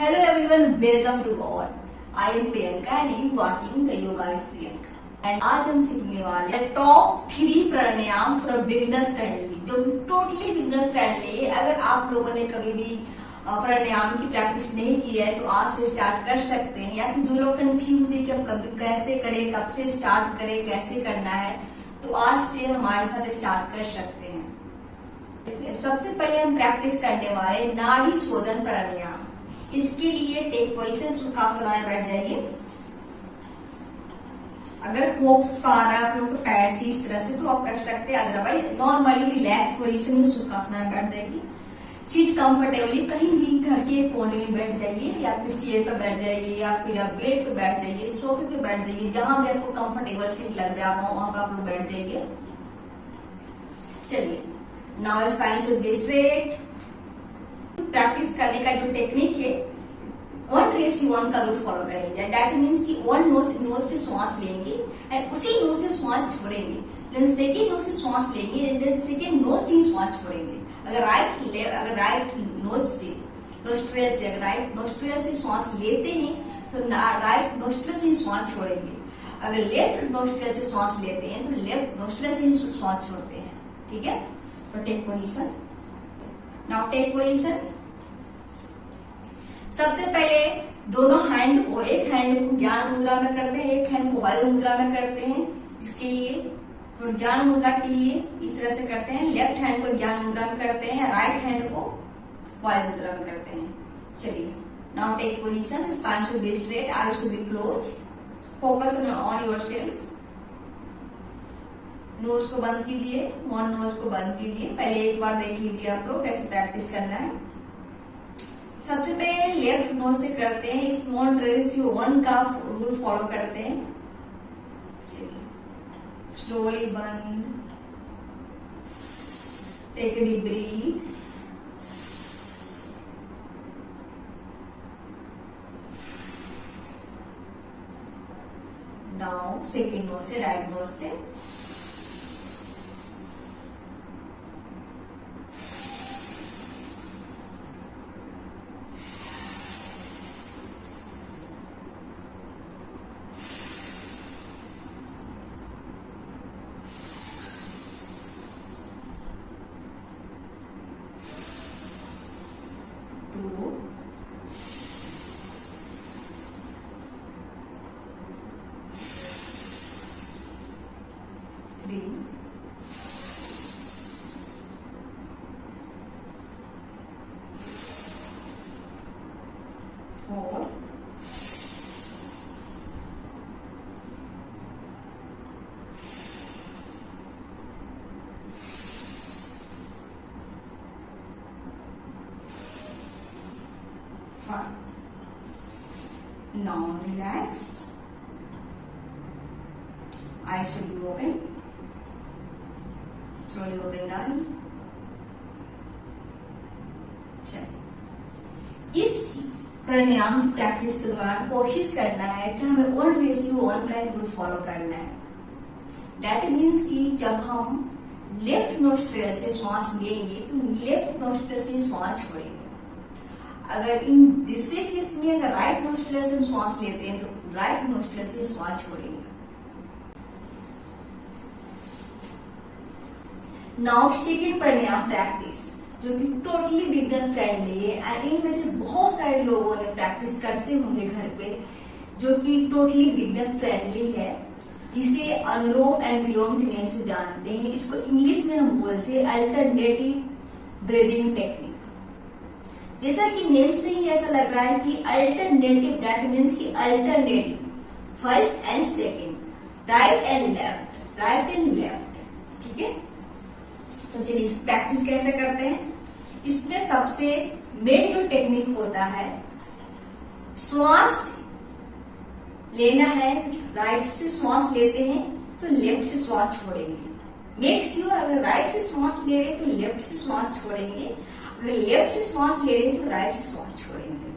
Hello everyone, welcome to all. I am Priyanka and you watching the Yoga with Priyanka. And आज हम सीखने वाले हैं top 3 pranayama for beginner friendly, जो totally beginner friendly है। अगर आप लोगों ने कभी भी प्राणायाम की प्रैक्टिस नहीं की है तो आज से स्टार्ट कर सकते हैं, या फिर जो लोग कंफ्यूज है कि हम कभी कैसे करें, कब से स्टार्ट करें, कैसे करना है, तो आज से हमारे साथ स्टार्ट कर सकते हैं। सबसे पहले हम प्रैक्टिस करने वाले नाड़ी शोधन प्राणायाम। इसके लिए टेक पोजीशन, सुखासन में बैठ जाइए। अगर होप्स पा रहा है आप लोग पैर से इस तरह से तो आप कर सकते हैं, अदरवाइज नॉर्मली रिलैक्स पोजीशन में सुखासन में बैठ जाइए। सीट कंफर्टेबली कहीं भी घर के कोने में बैठ जाइए, या फिर चेयर पर बैठ जाइए, या फिर आप बेड पे बैठ जाइए, सोफे पे बैठ जाइए, जहां भी आपको कंफर्टेबल सीट लग रहा है वहां पर आप लोग बैठ जाइए। चलिए, now spine should be straight. Practice करने का जो टेक्निक है 1:1 का रूल फॉलो करेंगे। दैट मीन्स कि 1 नोज से श्वास लेंगे एंड उसी नोज से श्वास छोड़ेंगे, देन सेकेंड नोज से श्वास लेंगे एंड देन सेकेंड नोज से श्वास छोड़ेंगे। अगर राइट नोज से नोस्ट्रिल से, अगर राइट नोस्ट्रिल से श्वास लेते हैं तो राइट नोस्ट्रिल से श्वास छोड़ेंगे। अगर लेफ्ट नोस्ट्रिल से श्वास लेते हैं तो लेफ्ट नोस्ट्रिल से श्वास छोड़ते हैं। ठीक है, तो take position. Now take position. सबसे पहले दोनों हैंड को, एक हैंड को ज्ञान मुद्रा में करते हैं, एक हैंड को वायु मुद्रा में करते हैं। इसके लिए ज्ञान मुद्रा के लिए इस तरह से करते हैं। लेफ्ट हैंड को ज्ञान मुद्रा में करते हैं, राइट हैंड को वायु मुद्रा में करते हैं। चलिए, now take position. Spine should be straight, eyes should be close, focus on yourself. Nose को बंद कीजिए, वन नोज को बंद कीजिए। पहले एक बार देख लीजिए आप लोग कैसे प्रैक्टिस करना है। सबसे पहले लेफ्ट नोज से करते हैं, स्मॉल रेशियो 1 का रूल फॉलो करते हैं। स्लोली बंद, take a deep breath, now second nose से, राइट नोज से। Now relax. Eyes should be open. Slowly open the eye. इस प्राणायाम की प्रैक्टिस के दौरान कोशिश करना है कि हमें 1:1 का रूल फॉलो करना है। दैट मीन्स कि जब हम लेफ्ट नोस्ट्रिल से श्वास लेंगे तो लेफ्ट नोस्ट्रिल से श्वास छोड़ेंगे। अगर इन दूसरे केस में अगर राइट नोस्ट्रिल से श्वास लेते हैं तो राइट नोस्ट्रिल से श्वास छोड़ेंगे। नाउ सेकंड प्राणायाम प्रैक्टिस, जो कि टोटली बिगिनर फ्रेंडली है एंड इनमें से बहुत सारे लोगों ने प्रैक्टिस करते होंगे घर पे, जो कि टोटली बिगिनर फ्रेंडली है, जिसे अनुलोम एंड विलोम के नेम से जानते हैं। इसको इंग्लिश में हम बोलते हैं अल्टरनेटिव ब्रीदिंग टेक्निक। जैसा कि नेम से ही ऐसा लग रहा है कि अल्टरनेटिव, दैट मीन्स कि alternative, first and second, right and left, right and left. ठीक है, तो चलिए प्रैक्टिस कैसे करते हैं। इसमें सबसे मेन जो टेक्निक होता है, श्वास लेना है, राइट से श्वास लेते हैं तो लेफ्ट से श्वास छोड़ेंगे। मेक श्योर अगर राइट से श्वास ले रहे तो लेफ्ट से श्वास छोड़ेंगे, अगर लेफ्ट से श्वास ले रहे हैं तो राइट से श्वास छोड़ेंगे।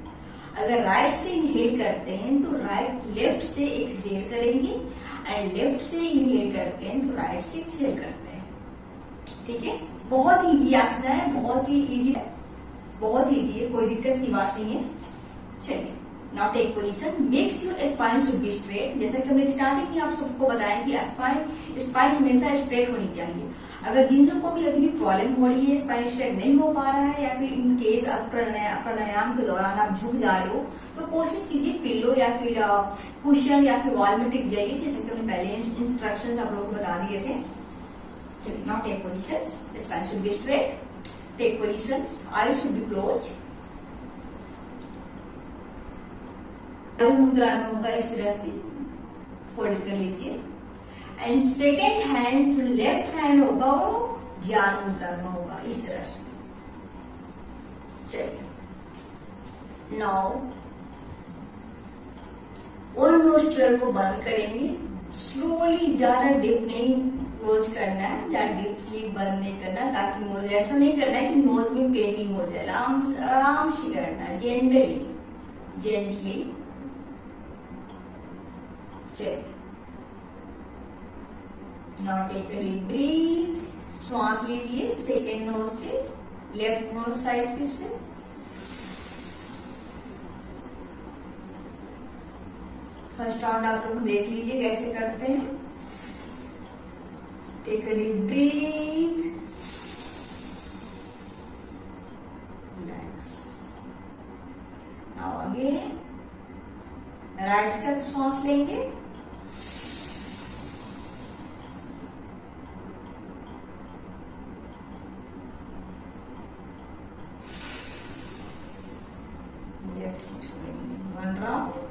अगर राइट से इनहेल करते हैं तो लेफ्ट से एक्सहेल करेंगे, एंड लेफ्ट से इनहेल करते हैं तो राइट से एक्सहेल करते हैं। ठीक है, बहुत इजी आसन है, बहुत ही इजी है, बहुत इजी है, कोई दिक्कत की बात नहीं है। चलिए, now take position, makes your spine should be straight. जैसा कि हमने स्टार्टिंग में आप सबको बताया कि स्पाइन हमेशा स्ट्रेट होनी चाहिए। अगर जिन लोगों को भी अभी भी प्रॉब्लम हो रही है, स्पाइन स्ट्रेट नहीं हो पा रहा है, या फिर इन केस आप प्राणायाम के दौरान आप झुक जा रहे हो, तो कोशिश कीजिए पिलो या फिर कुशन या फिर वॉल में टिक जाइए, जैसे कि हमने पहले इंस्ट्रक्शंस आप लोगों को बता दिए थे। चलिए, now take positions, spine should be straight, take positions, eyes should be close. मुद्रा में होगा इस तरह से फोल्ड कर लीजिए, एंड सेकेंड हैंड जो लेफ्ट हैंड होगा वो ज्ञान मुद्रा में होगा इस तरह से। चलिए, नाउ और नोस्ट्रल को बंद करेंगे, स्लोली, ज्यादा डीप नहीं क्लोज करना है, ज्यादा डीपली बंद नहीं करना, ताकि नोज ऐसा नहीं करना है कि नोज में पेनिंग हो जाए। आराम से करना है, जेंटली। चलिए, now take a deep breath, श्वास लीजिए सेकेंड नोज से, लेफ्ट नोज साइड से। फर्स्ट राउंड आप लोग देख लीजिए कैसे करते हैं। Take a deep breath, relax. Now again right से श्वास लेंगे, लेफ्ट से छोड़ेंगे, one round.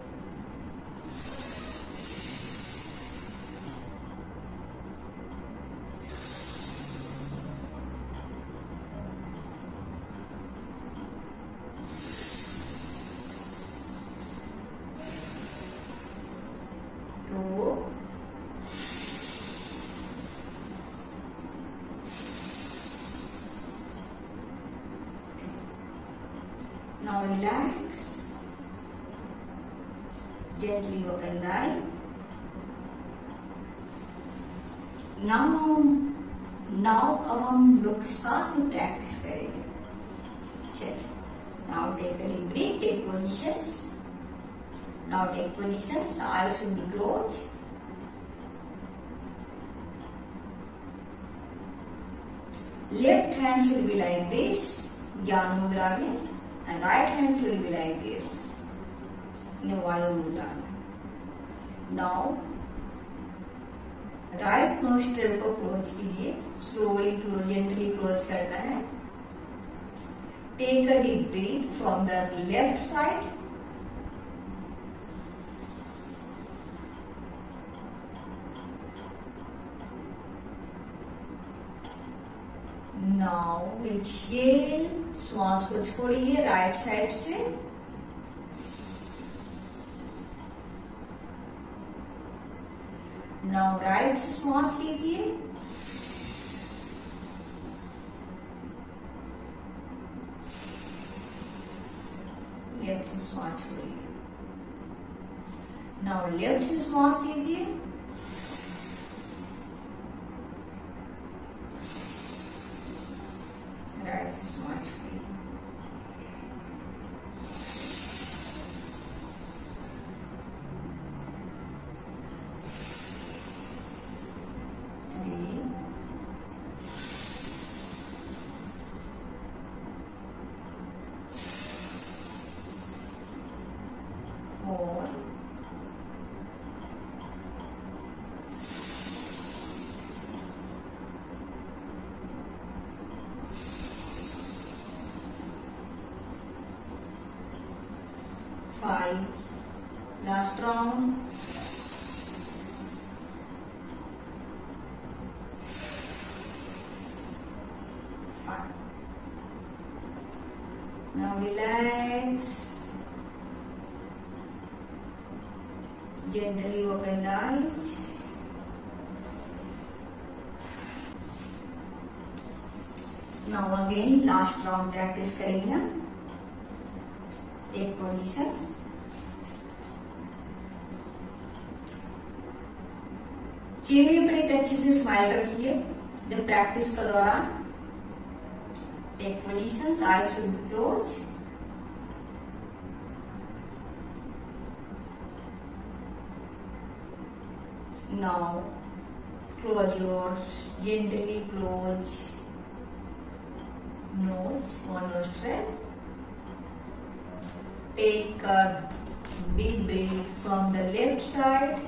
Now relax, gently open the eye. Now अब हम लोग साथ में प्रैक्टिस करेंगे। चलिए, now take a deep breath, take positions. Now take positions, eyes should be closed. Left hand should be like this, ज्ञान मुद्रा में, and right hand should be like this, वायु मुद्रा में। Now राइट नोस्ट्रल को close कीजिए, slowly close, gently close करना है। Take a deep breath from the left side, now exhale, श्वास को छोड़िए राइट साइड से। नाउ राइट से श्वास लीजिए, लेफ्ट से श्वास छोड़िए। नाउ लेफ्ट से श्वास लीजिए, राइट से श्वास छोड़िए। Four, 5, last round. 5. Now relax. Gently open the eyes. Now again last round practice करेंगे हम. Take positions. चेहरे पर एक अच्छे से स्माइल रखिए जब प्रैक्टिस के दौरान. Take positions, eyes should be closed. Now close your, gently close nose, one nostril. Take a deep breath from the left side.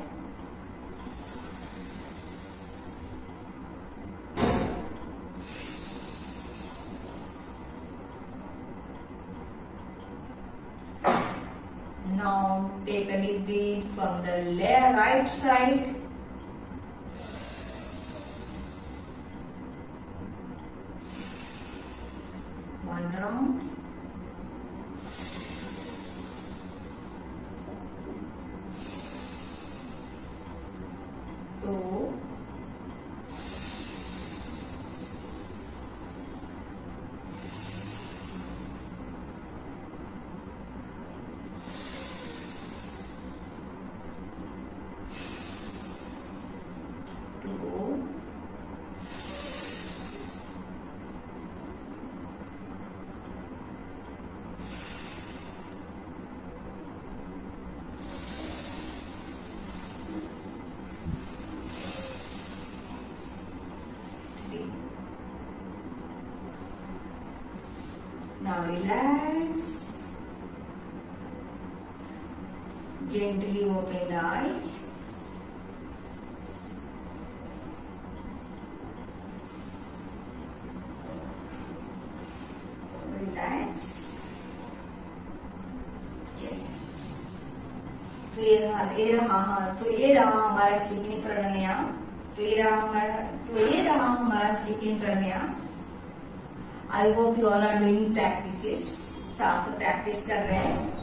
Now take a deep breath from the right side. One round. Two. Now relax. Gently open the eyes. Relax. तो ये रहा हमारा second प्राणायाम। तो ये रहा हमारा second pranayama. I hope you all are doing practices, साथ में प्रैक्टिस कर रहे हैं।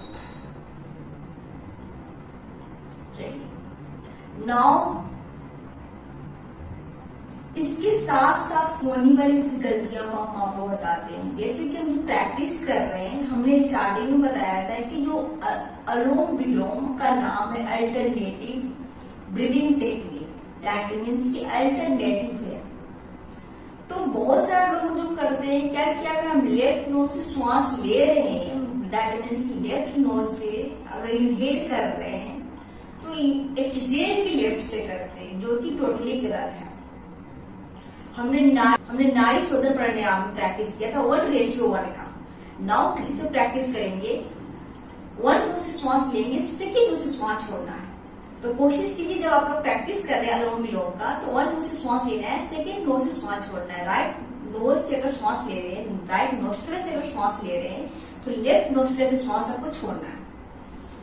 चलिए नाउ इसके साथ साथ होने वाली कुछ गलतियां हम आपको बताते हैं। जैसे कि हम प्रैक्टिस कर रहे हैं, हमने स्टार्टिंग में बताया था कि जो अनुलोम विलोम का नाम है alternative breathing technique, that means कि अल्टरनेटिव है। तो बहुत सारे लोग जो करते हैं क्या कि अगर हम लेफ्ट नोज से श्वास ले रहे हैं, दैट मीन्स कि लेफ्ट नोज से अगर इनहेल कर रहे हैं तो एक्सहेल भी लेफ्ट से करते हैं, जो कि टोटली गलत है। हमने नाड़ी शोधन प्राणायाम प्रैक्टिस किया था 1:1 का। नाउ इसमें प्रैक्टिस करेंगे 1 नोज से श्वास लेंगे, सेकेंड नोज से श्वास छोड़ना है। तो कोशिश कीजिए जब आप लोग प्रैक्टिस कर रहे हैं अनुलोम विलोम का, तो 1 नोज से श्वास लेना है, सेकेंड नोज से श्वास छोड़ना है। राइट नोज से अगर श्वास ले रहे हैं, राइट नोस्ट्रल से अगर श्वास ले रहे हैं, तो लेफ्ट नोस्ट्रल से श्वास आपको छोड़ना है।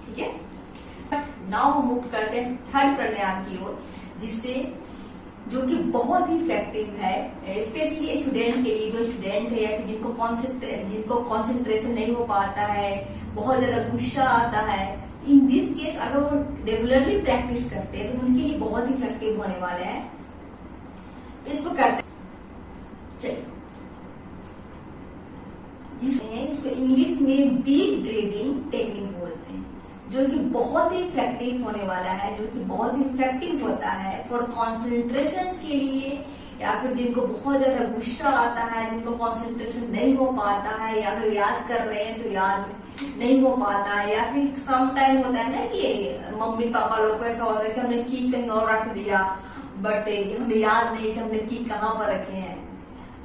ठीक है। नाउ हम मूव करते हैं थर्ड प्राणायाम की ओर, जिससे जो कि बहुत ही इफेक्टिव है, स्पेशली स्टूडेंट के लिए। जो स्टूडेंट है या जिनको कॉन्सेंट्रेशन नहीं हो पाता है, बहुत ज्यादा गुस्सा आता है, इन दिस केस अगर वो रेगुलरली प्रैक्टिस करते हैं तो उनके लिए बहुत इफेक्टिव होने वाले हैं। तो इसको करते चलिए, इसको इंग्लिश में डीप ब्रीदिंग टेक्निक बोलते हैं, जो कि बहुत ही इफेक्टिव होने वाला है, जो कि बहुत ही इफेक्टिव होता है फॉर कॉन्सेंट्रेशन के लिए, या फिर जिनको बहुत ज्यादा गुस्सा आता है, जिनको कॉन्सेंट्रेशन नहीं हो पाता है, या फिर याद कर रहे हैं तो याद नहीं हो पाता है, या फिर सम टाइम होता है ना कि मम्मी पापा लोग को ऐसा होता है कि हमने की कहीं और रख दिया, बट हमें याद नहीं कि हमने की कहाँ पर रखे हैं।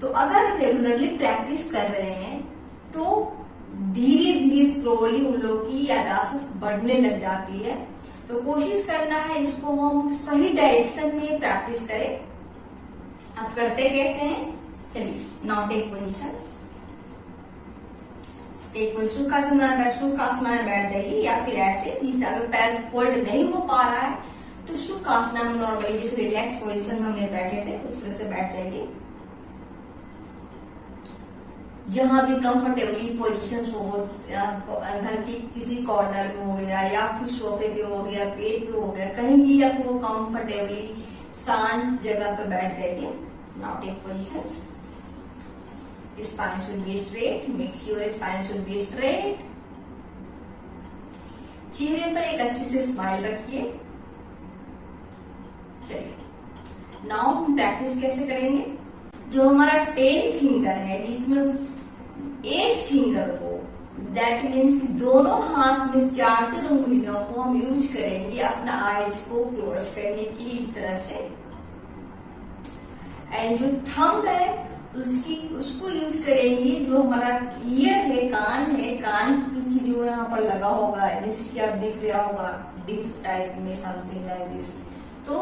तो अगर रेगुलरली प्रैक्टिस कर रहे हैं तो धीरे धीरे स्लोली उन लोग की याददाश्त बढ़ने लग जाती है। तो कोशिश करना है इसको हम सही डायरेक्शन में प्रैक्टिस करें। अब करते कैसे हैं, चलिए नाउ टेक पोजीशंस। एक सुखासन में बैठ जाइए, या फिर ऐसे जिससे अगर पैर फोल्ड नहीं हो पा रहा है तो सुखासना में नॉर्मली जिस रिलैक्स पोजीशन में हमने बैठे थे उस तरह से बैठ जाइए। जहां भी कंफर्टेबली पोजीशन हो, घर की किसी कॉर्नर में हो गया, या फिर सोफे पे हो गया, पेट पे हो गया, कहीं भी आपको कंफर्टेबली शांत जगह पे बैठ जाइए। Now take positions. Spine should be straight. Make sure spine should be straight. चेहरे पर एक अच्छे से स्माइल रखिए। चलिए नाउ हम प्रैक्टिस कैसे करेंगे। जो हमारा 10 फिंगर है, इसमें 8 फिंगर को दैट मीन्स दोनों हाथ में 4 उंगलियों को हम यूज करेंगे अपना आईज को क्लोज करने के लिए इस तरह से। एंड जो थंब है उसको यूज करेंगे, जो हमारा ईयर है, कान है, कान के पीछे जो यहाँ पर लगा होगा, जैसे कि आप देख रहा होगा डिफ टाइप में समथिंग लाइक दिस। तो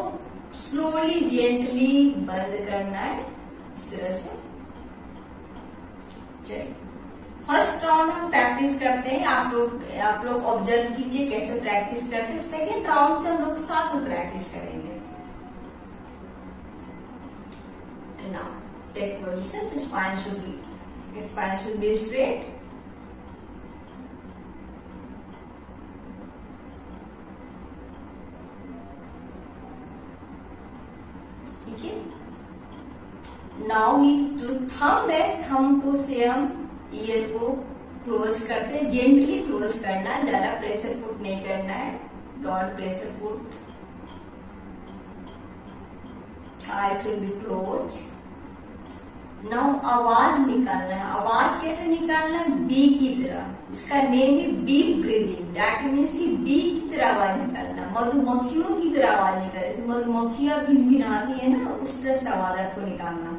स्लोली जेंटली बंद करना है इस तरह से। चलिए फर्स्ट राउंड हम प्रैक्टिस करते हैं, आप लोग ऑब्जर्व कीजिए कैसे प्रैक्टिस करते हैं। सेकेंड राउंड से हम लोग साथ में प्रैक्टिस करेंगे। Now take position, spine should be straight. ठीक है। Now जो थंब है, थंब को से हम ईयर को क्लोज करते हैं, जेंटली क्लोज करना है, ज्यादा प्रेशर पुट नहीं करना है, don't pressure put. I should be close. Now आवाज निकालना है, आवाज कैसे निकालना है? बी की तरह, इसका नेम है बीप ब्रीदिंग। दैट मीन्स कि बी की तरह आवाज निकालना, मधुमक्खियों की तरह आवाज निकालना, जैसे मधुमक्खियां भिनभिनाती है ना, उस तरह से आवाज आपको निकालना।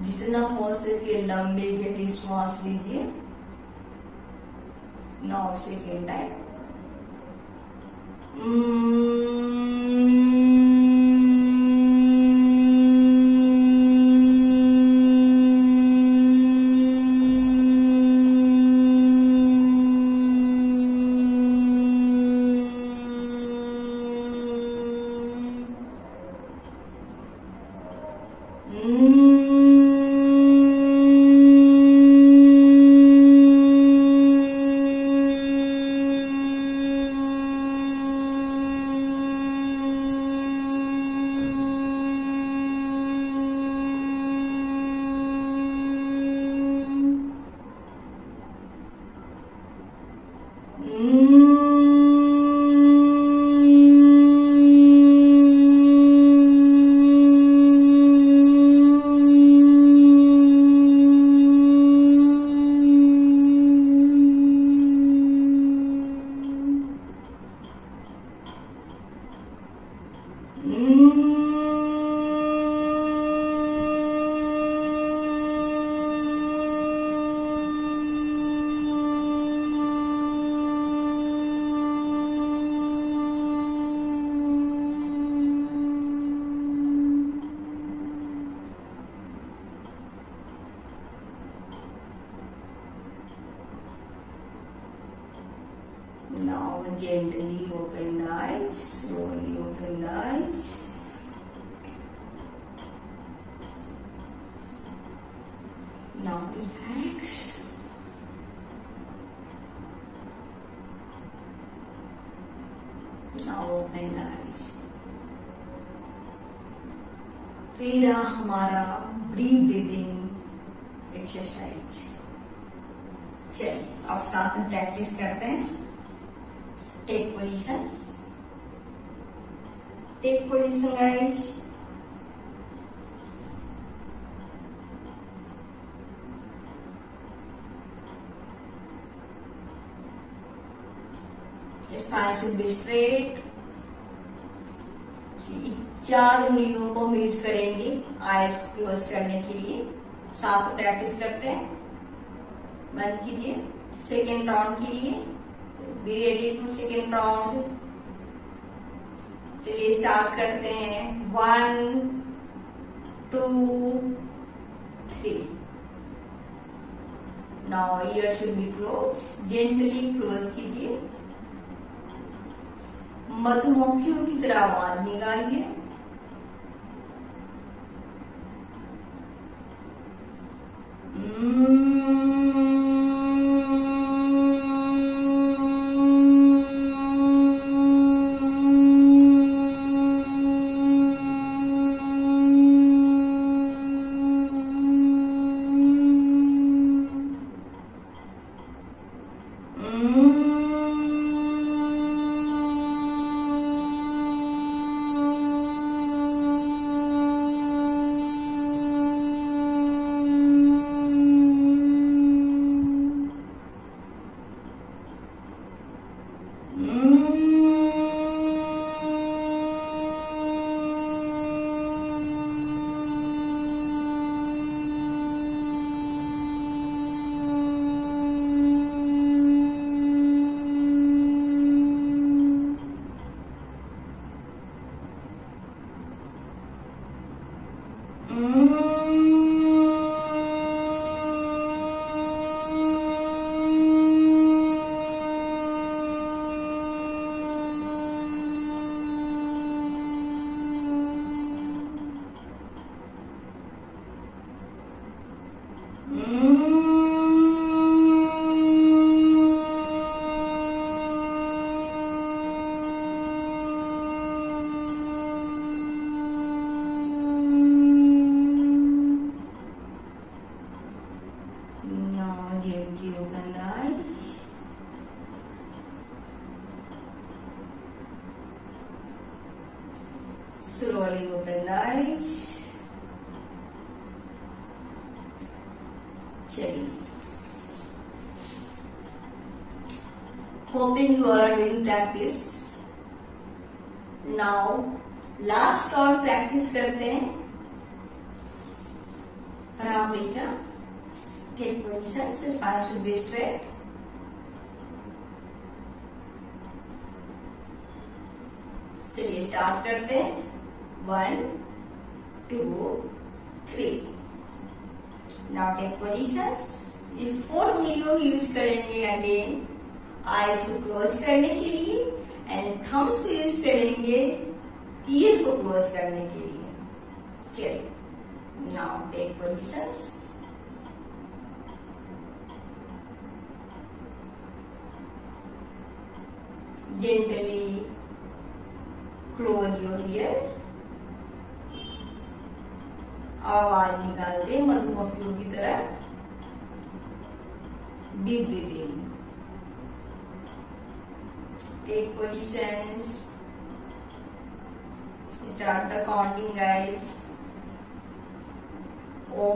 जितना हो सके लंबे गहरी श्वास लीजिए। Now second time. Now gently open the eyes, slowly open the eyes. Now relax. Now open the eyes. तो ये रहा हमारा ब्रीथ ब्रीदिंग एक्सरसाइज। चलिए अब साथ में प्रैक्टिस करते हैं। Take positions. Take position, guys. Spine should be straight. 4 उंगलियों को मीट करेंगे आईज को क्लोज करने के लिए। साथ प्रैक्टिस करते हैं। बंद कीजिए। सेकेंड राउंड के लिए be ready for second round. चलिए स्टार्ट करते हैं। 1 2 3। Now year should be close, gently close कीजिए। मधुमक्खियों की तरह आवाज निकालिए। Now gently open the eyes. Slowly open the eyes. चलिए, hoping you all are doing practice. Now last और practice करते हैं. आराम लेकर take position, spine should be straight. चलिए स्टार्ट करते हैं. 1 2 3. Now take positions. ये 4 उंगलियों यूज करेंगे अगेन आईज को क्लोज करने के लिए एंड थम्स को यूज करेंगे ईयर को क्लोज करने के लिए. चलिए, now take positions. Gently close your ear. आवाज निकालते मधुमक्खियों की तरह. Deep breathing. Take positions. Start the counting, guys. O.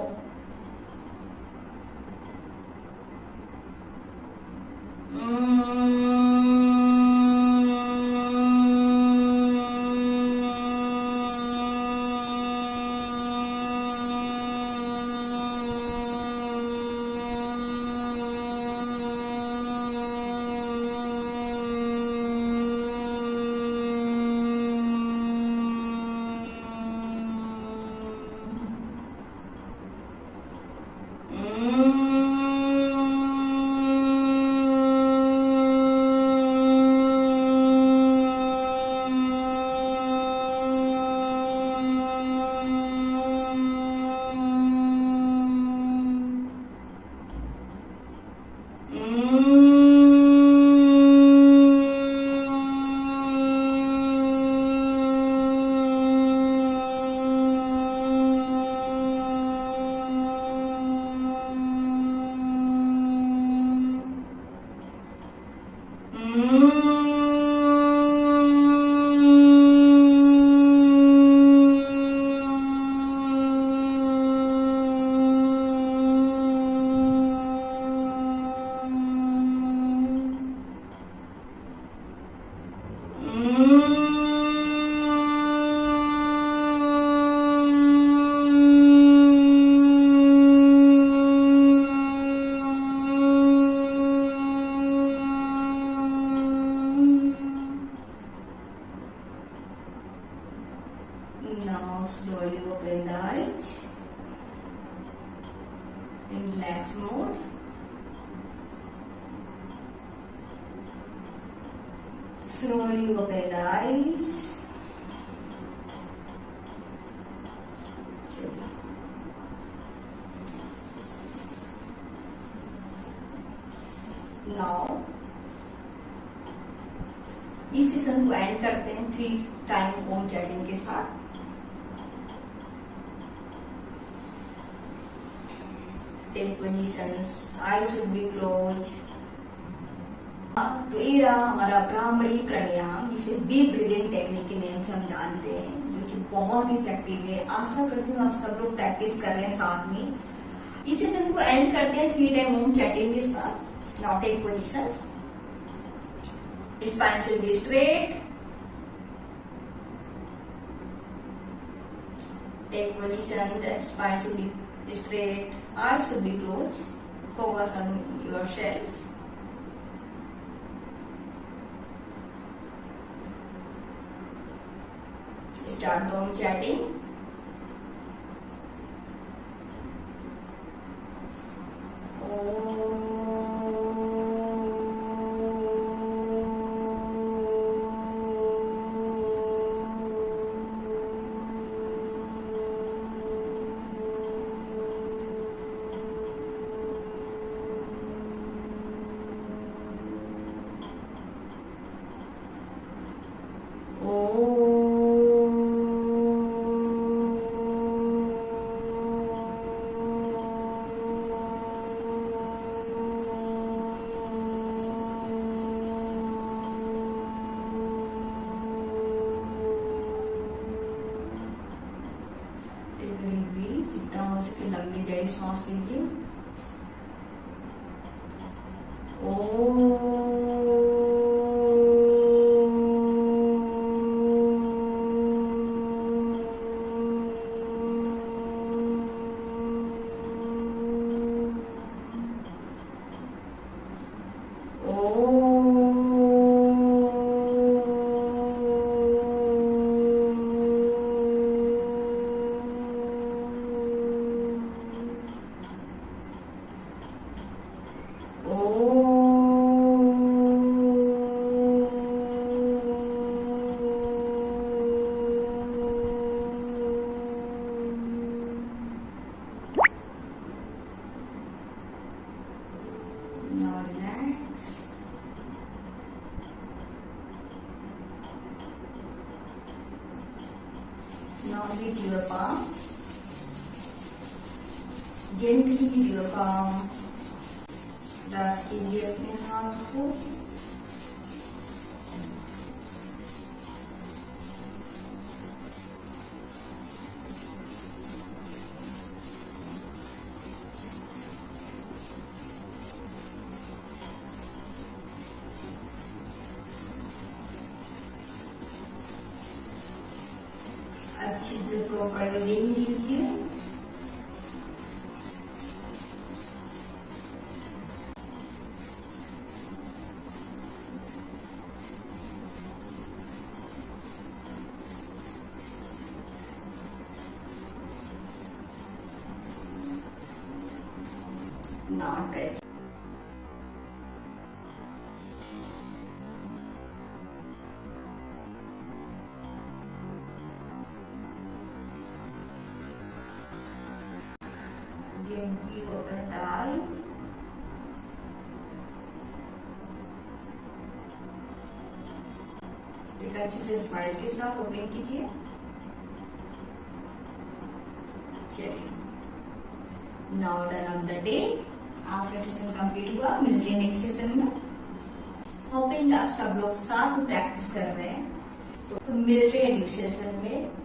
Now slowly open the eyes in relax mode. Slowly open the eyes. Now इस सेशन को एंड करते हैं 3 time ओम chanting के साथ. Take positions, eyes should be closed. तो ये रहा हमारा ब्राह्मणी प्राणायाम, जिसे डीप ब्रीदिंग टेक्निक के नेम से हम जानते हैं, जो कि बहुत ही इफेक्टिव है. आशा करती हूँ आप सब लोग प्रैक्टिस कर रहे हैं साथ में. इस सेशन को एंड करते हैं 3 टाइम ओम चैटिंग के साथ. Now take positions. Spine should be straight. Take position. The spine should be straight. Eyes should be closed. Focus on yourself. Start Om chatting. सके लंबी गहरी सांस लीजिए। ओ Now relax. Now lift your palm. Gently lift your palm. रख कीजिए अपने हाथ को। अच्छे से प्रॉपर रिंग लीजिए। Now touch. Gently open the eye. एक अच्छे से स्माइल के साथ ओपन कीजिए। चलिए, now done of the day. आपका सेशन कंप्लीट हुआ। मिलते हैं नेक्स्ट सेशन में। होपिंग आप सब लोग साथ में प्रैक्टिस कर रहे हैं। तो मिलते हैं नेक्स्ट सेशन में।